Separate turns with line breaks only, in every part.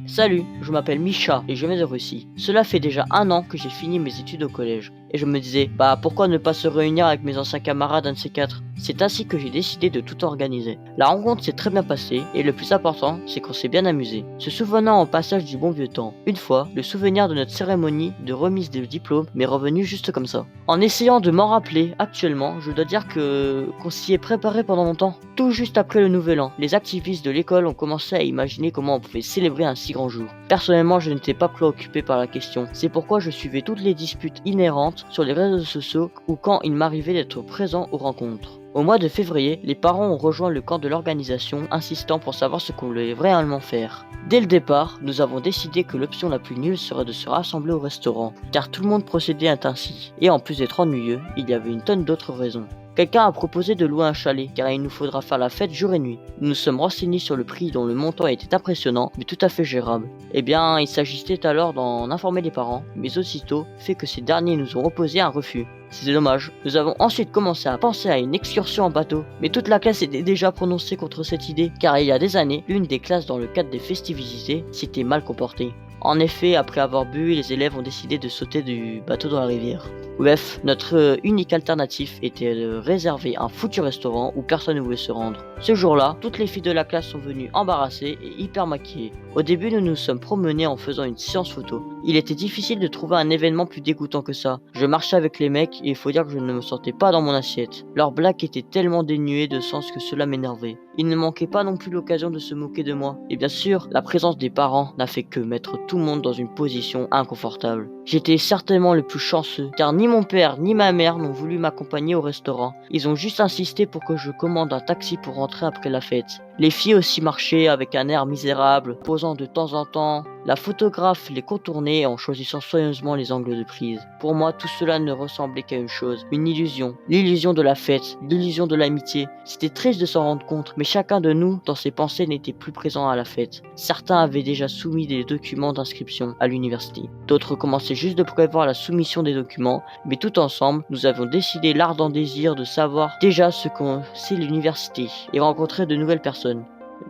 Salut, je m'appelle Misha et je viens de Russie. Cela fait déjà 1 an que j'ai fini mes études au collège. Et je me disais, pourquoi ne pas se réunir avec mes anciens camarades un de ces quatre? C'est ainsi que j'ai décidé de tout organiser. La rencontre s'est très bien passée et le plus important, c'est qu'on s'est bien amusé. Se souvenant au passage du bon vieux temps, une fois, le souvenir de notre cérémonie de remise de diplôme m'est revenu juste comme ça. En essayant de m'en rappeler actuellement, je dois dire qu'on s'y est préparé pendant longtemps. Tout juste après le nouvel an, les activistes de l'école ont commencé à imaginer comment on pouvait célébrer un si grand jour. Personnellement, je n'étais pas préoccupé par la question. C'est pourquoi je suivais toutes les disputes inhérentes sur les réseaux sociaux ou quand il m'arrivait d'être présent aux rencontres. Au mois de février, les parents ont rejoint le camp de l'organisation, insistant pour savoir ce qu'on voulait réellement faire. Dès le départ, nous avons décidé que l'option la plus nulle serait de se rassembler au restaurant, car tout le monde procédait ainsi. Et en plus d'être ennuyeux, il y avait une tonne d'autres raisons. Quelqu'un a proposé de louer un chalet, car il nous faudra faire la fête jour et nuit. Nous nous sommes renseignés sur le prix dont le montant était impressionnant, mais tout à fait gérable. Il s'agissait alors d'en informer les parents, mais aussitôt, fait que ces derniers nous ont opposé un refus. C'est dommage. Nous avons ensuite commencé à penser à une excursion en bateau, mais toute la classe était déjà prononcée contre cette idée, car il y a des années, l'une des classes dans le cadre des festivités s'était mal comportée. En effet, après avoir bu, les élèves ont décidé de sauter du bateau dans la rivière. Bref, notre unique alternative était de réserver un foutu restaurant où personne ne voulait se rendre. Ce jour-là, toutes les filles de la classe sont venues embarrassées et hyper maquillées. Au début, nous nous sommes promenés en faisant une séance photo. Il était difficile de trouver un événement plus dégoûtant que ça. Je marchais avec les mecs et il faut dire que je ne me sentais pas dans mon assiette. Leurs blagues étaient tellement dénuées de sens que cela m'énervait. Il ne manquait pas non plus l'occasion de se moquer de moi. Et bien sûr, la présence des parents n'a fait que mettre tout le monde dans une position inconfortable. J'étais certainement le plus chanceux, car ni mon père ni ma mère n'ont voulu m'accompagner au restaurant. Ils ont juste insisté pour que je commande un taxi pour rentrer après la fête. Les filles aussi marchaient avec un air misérable, posant de temps en temps. La photographe les contournait en choisissant soigneusement les angles de prise. Pour moi, tout cela ne ressemblait qu'à une chose, une illusion. L'illusion de la fête, l'illusion de l'amitié. C'était triste de s'en rendre compte, mais chacun de nous, dans ses pensées, n'était plus présent à la fête. Certains avaient déjà soumis des documents d'inscription à l'université. D'autres commençaient juste de prévoir la soumission des documents, mais tout ensemble, nous avions décidé l'ardent désir de savoir déjà ce qu'on sait l'université et rencontrer de nouvelles personnes.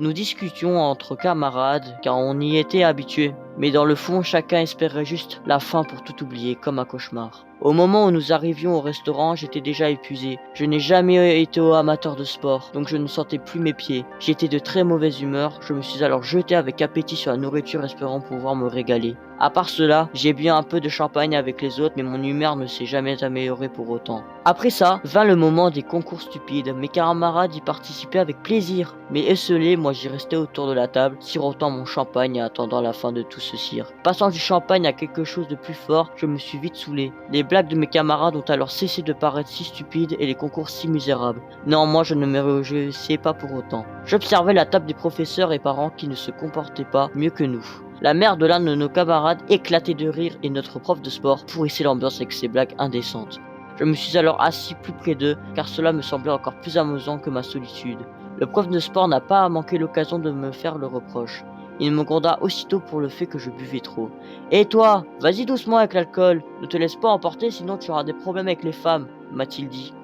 Nous discutions entre camarades car on y était habitués, mais dans le fond chacun espérait juste la fin pour tout oublier comme un cauchemar. Au moment où nous arrivions au restaurant, j'étais déjà épuisé. Je n'ai jamais été amateur de sport, donc je ne sentais plus mes pieds. J'étais de très mauvaise humeur, je me suis alors jeté avec appétit sur la nourriture espérant pouvoir me régaler. À part cela, j'ai bu un peu de champagne avec les autres, mais mon humeur ne s'est jamais améliorée pour autant. Après ça, vint le moment des concours stupides. Mes camarades y participaient avec plaisir, mais esselés, moi j'y restais autour de la table, sirotant mon champagne et attendant la fin de tout ce cire. Passant du champagne à quelque chose de plus fort, je me suis vite saoulé. Les blagues de mes camarades ont alors cessé de paraître si stupides et les concours si misérables. Néanmoins, je ne me réjouissais pas pour autant. J'observais la table des professeurs et parents qui ne se comportaient pas mieux que nous. La mère de l'un de nos camarades éclatait de rire et notre prof de sport pourrissait l'ambiance avec ses blagues indécentes. Je me suis alors assis plus près d'eux car cela me semblait encore plus amusant que ma solitude. Le prof de sport n'a pas manqué l'occasion de me faire le reproche. Il me gronda aussitôt pour le fait que je buvais trop. « Et toi, vas-y doucement avec l'alcool, ne te laisse pas emporter sinon tu auras des problèmes avec les femmes » m'a-t-il dit.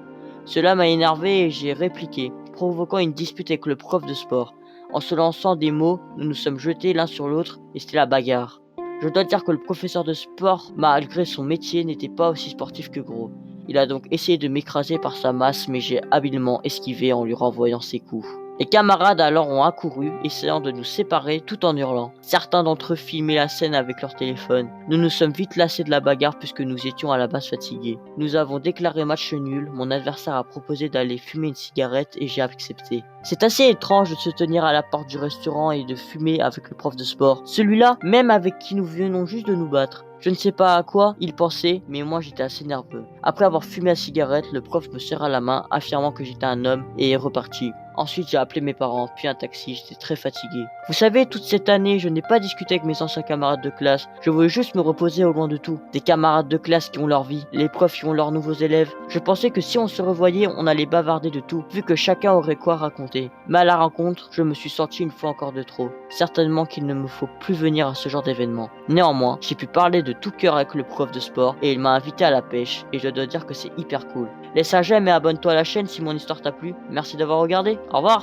Cela m'a énervé et j'ai répliqué, provoquant une dispute avec le prof de sport. En se lançant des mots, nous nous sommes jetés l'un sur l'autre et c'était la bagarre. Je dois dire que le professeur de sport, malgré son métier, n'était pas aussi sportif que gros. Il a donc essayé de m'écraser par sa masse, mais j'ai habilement esquivé en lui renvoyant ses coups. Les camarades alors ont accouru, essayant de nous séparer tout en hurlant. Certains d'entre eux filmaient la scène avec leur téléphone. Nous nous sommes vite lassés de la bagarre puisque nous étions à la base fatigués. Nous avons déclaré match nul, mon adversaire a proposé d'aller fumer une cigarette et j'ai accepté. C'est assez étrange de se tenir à la porte du restaurant et de fumer avec le prof de sport. Celui-là, même avec qui nous venons juste de nous battre. Je ne sais pas à quoi il pensait, mais moi j'étais assez nerveux. Après avoir fumé la cigarette, le prof me serra la main, affirmant que j'étais un homme et est reparti. Ensuite, j'ai appelé mes parents, puis un taxi, j'étais très fatigué. Vous savez, toute cette année, je n'ai pas discuté avec mes anciens camarades de classe. Je voulais juste me reposer au loin de tout. Des camarades de classe qui ont leur vie, les profs qui ont leurs nouveaux élèves. Je pensais que si on se revoyait, on allait bavarder de tout, vu que chacun aurait quoi raconter. Mais à la rencontre, je me suis senti une fois encore de trop. Certainement qu'il ne me faut plus venir à ce genre d'événement. Néanmoins, j'ai pu parler de tout cœur avec le prof de sport et il m'a invité à la pêche et je dois dire que c'est hyper cool. Laisse un j'aime et abonne-toi à la chaîne si mon histoire t'a plu. Merci d'avoir regardé. Au revoir.